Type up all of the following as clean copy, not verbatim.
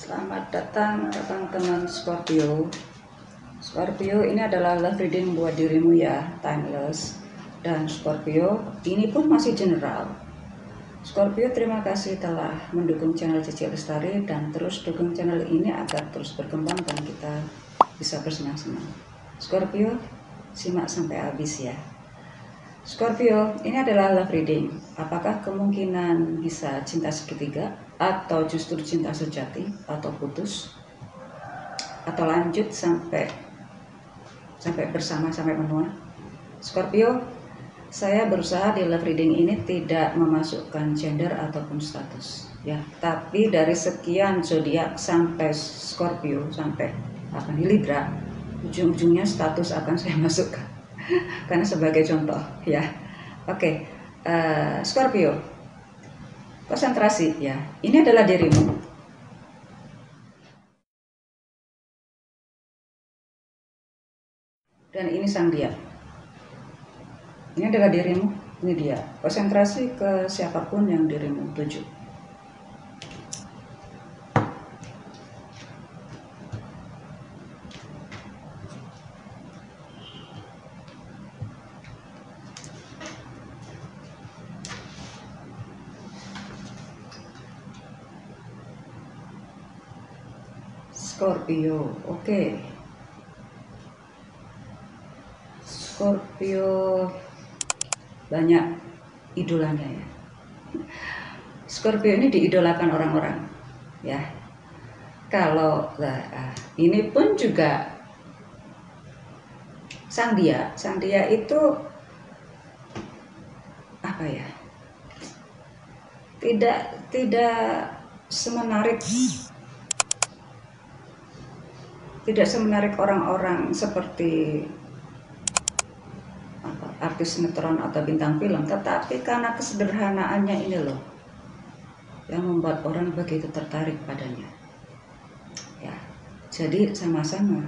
Selamat datang teman-teman Scorpio. Scorpio, ini adalah love reading buat dirimu ya, timeless. Dan Scorpio, ini pun masih general. Scorpio, terima kasih telah mendukung channel Cici Lestari dan terus dukung channel ini agar terus berkembang dan kita bisa bersenang-senang. Scorpio, simak sampai habis ya. Scorpio, ini adalah love reading. Apakah kemungkinan bisa cinta segitiga, atau justru cinta sejati, atau putus, atau lanjut sampai bersama sampai menua? Scorpio, saya berusaha di love reading ini tidak memasukkan gender ataupun status, ya. Tapi dari sekian zodiak sampai Scorpio sampai di Libra, ujung-ujungnya status akan saya masukkan. Karena sebagai contoh ya. Oke, Scorpio, konsentrasi ya. Ini adalah dirimu. Dan ini sang dia. Ini adalah dirimu, ini dia. Konsentrasi ke siapapun yang dirimu tuju. Scorpio, oke. Scorpio banyak idolanya ya. Scorpio ini diidolakan orang-orang ya. Kalau ini pun juga sang dia itu apa ya? Tidak semenarik orang-orang seperti artis sinetron atau bintang film, tetapi karena kesederhanaannya ini loh yang membuat orang begitu tertarik padanya ya. Jadi sama-sama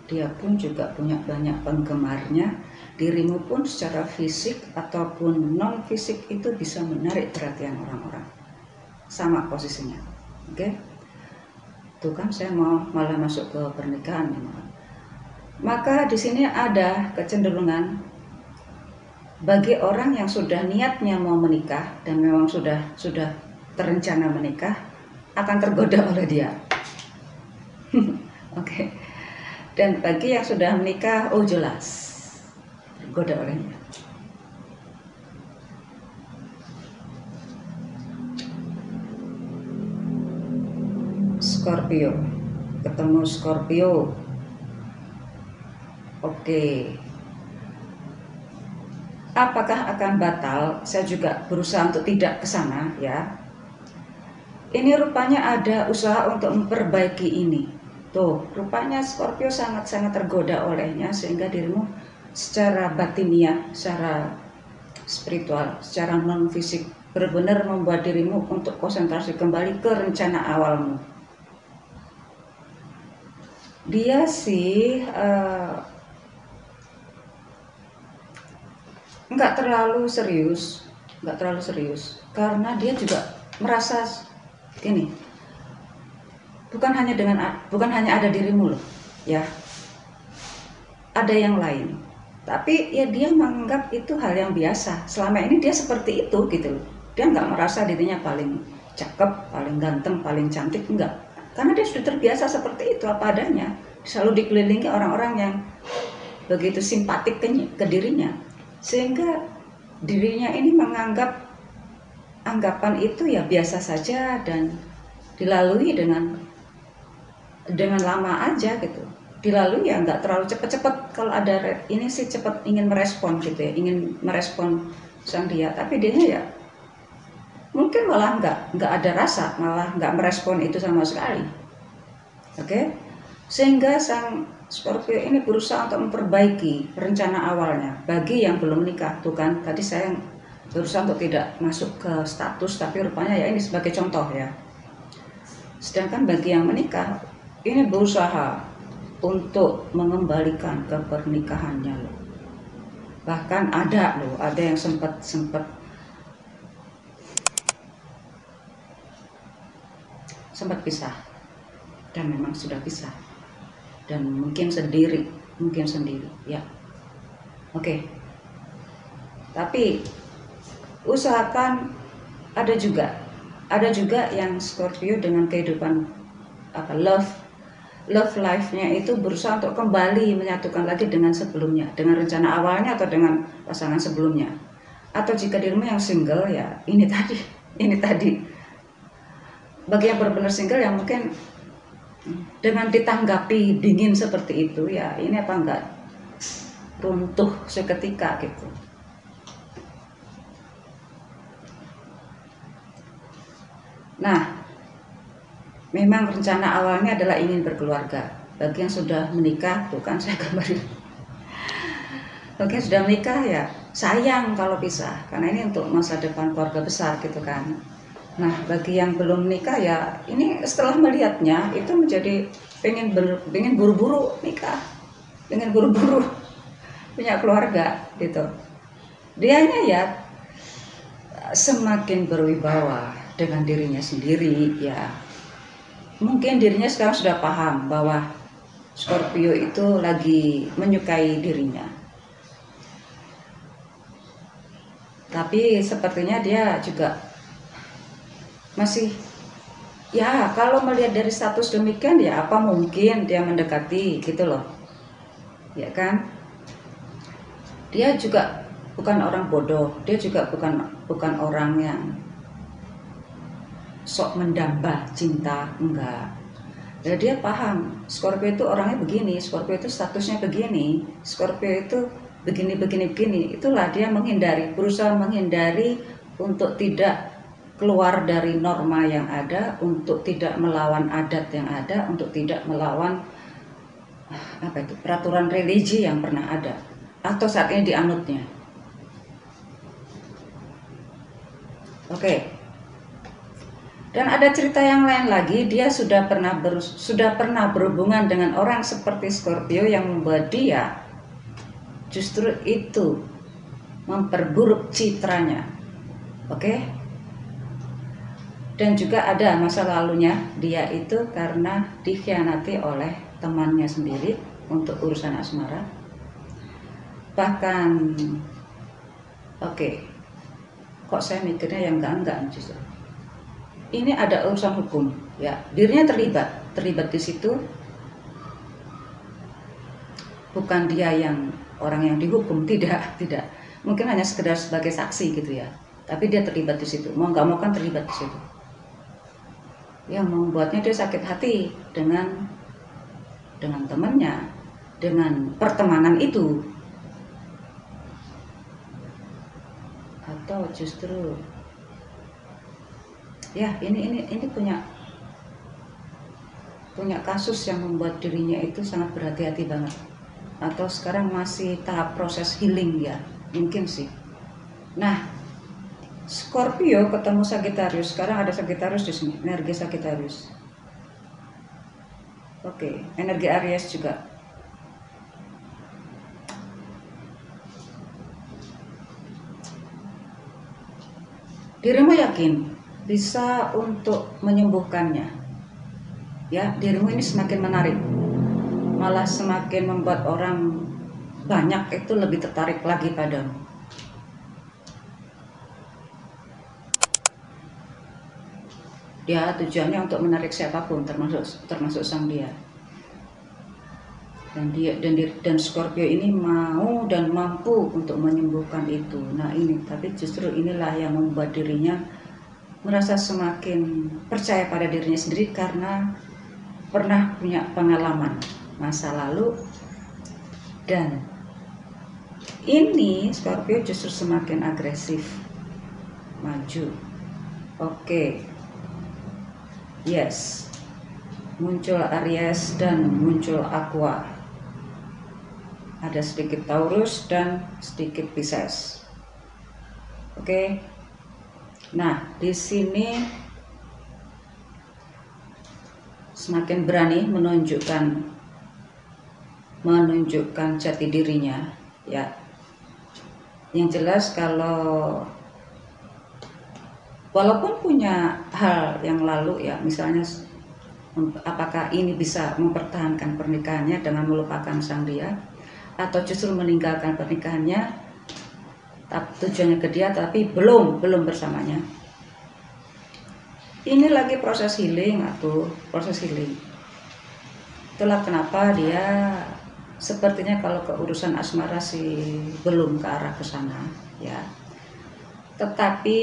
dia pun juga punya banyak penggemarnya. Dirimu pun secara fisik ataupun non fisik itu bisa menarik perhatian orang-orang, sama posisinya. Oke, tuh kan saya mau malah masuk ke pernikahan. Maka di sini ada kecenderungan bagi orang yang sudah niatnya mau menikah dan memang sudah terencana menikah akan tergoda oleh dia. Oke. Dan bagi yang sudah menikah, oh jelas tergoda olehnya. Scorpio, ketemu Scorpio. Oke. Apakah akan batal? Saya juga berusaha untuk tidak ke sana ya. Ini rupanya ada usaha untuk memperbaiki ini. Tuh, rupanya Scorpio sangat-sangat tergoda olehnya sehingga dirimu secara batiniah, secara spiritual, secara non fisik benar-benar membuat dirimu untuk konsentrasi kembali ke rencana awalmu. Dia sih nggak terlalu serius karena dia juga merasa gini, bukan hanya ada dirimu loh ya, ada yang lain, tapi ya dia menganggap itu hal yang biasa. Selama ini dia seperti itu gitu loh. Dia nggak merasa dirinya paling cakep, paling ganteng, paling cantik, enggak, karena dia sudah terbiasa seperti itu apa adanya, selalu dikelilingi orang-orang yang begitu simpatik ke dirinya, sehingga dirinya ini menganggap anggapan itu ya biasa saja dan dilalui dengan lama aja gitu. Dilalui ya nggak terlalu cepet-cepet. Kalau ada ini sih cepet ingin merespon gitu ya, ingin merespon sang dia, tapi dia ya mungkin malah nggak ada rasa, malah nggak merespon itu sama sekali. Oke, sehingga sang Scorpio ini berusaha untuk memperbaiki rencana awalnya. Bagi yang belum menikah, tuh kan tadi saya berusaha untuk tidak masuk ke status, tapi rupanya ya ini sebagai contoh ya. Sedangkan bagi yang menikah, ini berusaha untuk mengembalikan ke pernikahannya loh. Bahkan ada yang sempat pisah. dan memang sudah pisah dan mungkin sendiri ya. Oke. Tapi usahakan ada juga yang Scorpio dengan kehidupan love life-nya itu berusaha untuk kembali menyatukan lagi dengan sebelumnya, dengan rencana awalnya atau dengan pasangan sebelumnya. Atau jika dirimu yang single, ya ini tadi. Bagi yang benar-benar single yang mungkin dengan ditanggapi dingin seperti itu, ya ini apa enggak runtuh seketika gitu. Nah, memang rencana awalnya adalah ingin berkeluarga. Bagi yang sudah menikah, tuh kan saya gambarin. Bagi yang sudah menikah ya sayang kalau pisah, karena ini untuk masa depan keluarga besar gitu kan. Nah, bagi yang belum menikah ya ini setelah melihatnya itu menjadi pengen buru-buru nikah, pengen buru-buru punya keluarga gitu. Dianya ya semakin berwibawa dengan dirinya sendiri ya. Mungkin dirinya sekarang sudah paham bahwa Scorpio itu lagi menyukai dirinya. Tapi sepertinya dia juga masih, ya kalau melihat dari status demikian ya apa mungkin dia mendekati gitu loh. Ya kan? Dia juga bukan orang bodoh, dia juga bukan orang yang sok mendamba cinta, enggak. Ya, dia paham Scorpio itu orangnya begini, Scorpio itu statusnya begini, Scorpio itu begini. Itulah dia berusaha menghindari untuk tidak keluar dari norma yang ada, untuk tidak melawan adat yang ada, untuk tidak melawan peraturan religi yang pernah ada atau saat ini dianutnya. Oke. Dan ada cerita yang lain lagi, dia sudah pernah berhubungan dengan orang seperti Scorpio yang membuat dia justru itu memperburuk citranya. Oke? Dan juga ada masa lalunya dia itu karena dikhianati oleh temannya sendiri untuk urusan asmara. Bahkan kok saya mikirnya yang enggak justru. Ini ada urusan hukum, ya. Dirinya terlibat di situ. Bukan dia yang orang yang dihukum, tidak. Mungkin hanya sekedar sebagai saksi gitu ya. Tapi dia terlibat di situ. Mau nggak mau kan terlibat di situ. Yang membuatnya dia sakit hati dengan temannya, dengan pertemanan itu. Atau justru ya ini punya kasus yang membuat dirinya itu sangat berhati-hati banget, atau sekarang masih tahap proses healing ya, mungkin sih. Nah, Scorpio ketemu Sagittarius, sekarang ada Sagittarius di sini, energi Sagittarius. Oke, energi Aries juga. Dirimu yakin bisa untuk menyembuhkannya, ya. Dirimu ini semakin menarik, malah semakin membuat orang banyak itu lebih tertarik lagi padamu. Dia tujuannya untuk menarik siapapun, termasuk sang dia. Dan Scorpio ini mau dan mampu untuk menyembuhkan itu. Nah ini, tapi justru inilah yang membuat dirinya merasa semakin percaya pada dirinya sendiri karena pernah punya pengalaman masa lalu. Dan ini Scorpio justru semakin agresif maju. Oke. Yes, muncul Aries dan muncul Aqua. Ada sedikit Taurus dan sedikit Pisces. Oke. Nah, di sini semakin berani menunjukkan jati dirinya, ya. Yang jelas kalau walaupun punya hal yang lalu ya, misalnya apakah ini bisa mempertahankan pernikahannya dengan melupakan sang dia, atau justru meninggalkan pernikahannya tujuannya ke dia tapi belum bersamanya. Ini lagi proses healing atau proses healing. Itulah kenapa dia sepertinya kalau ke urusan asmara sih belum ke arah ke sana ya. Tetapi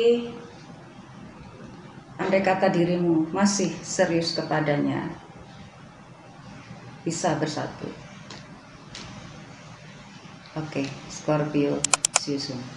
andai kata dirimu masih serius kepadanya, bisa bersatu. Oke, Scorpio, see you soon.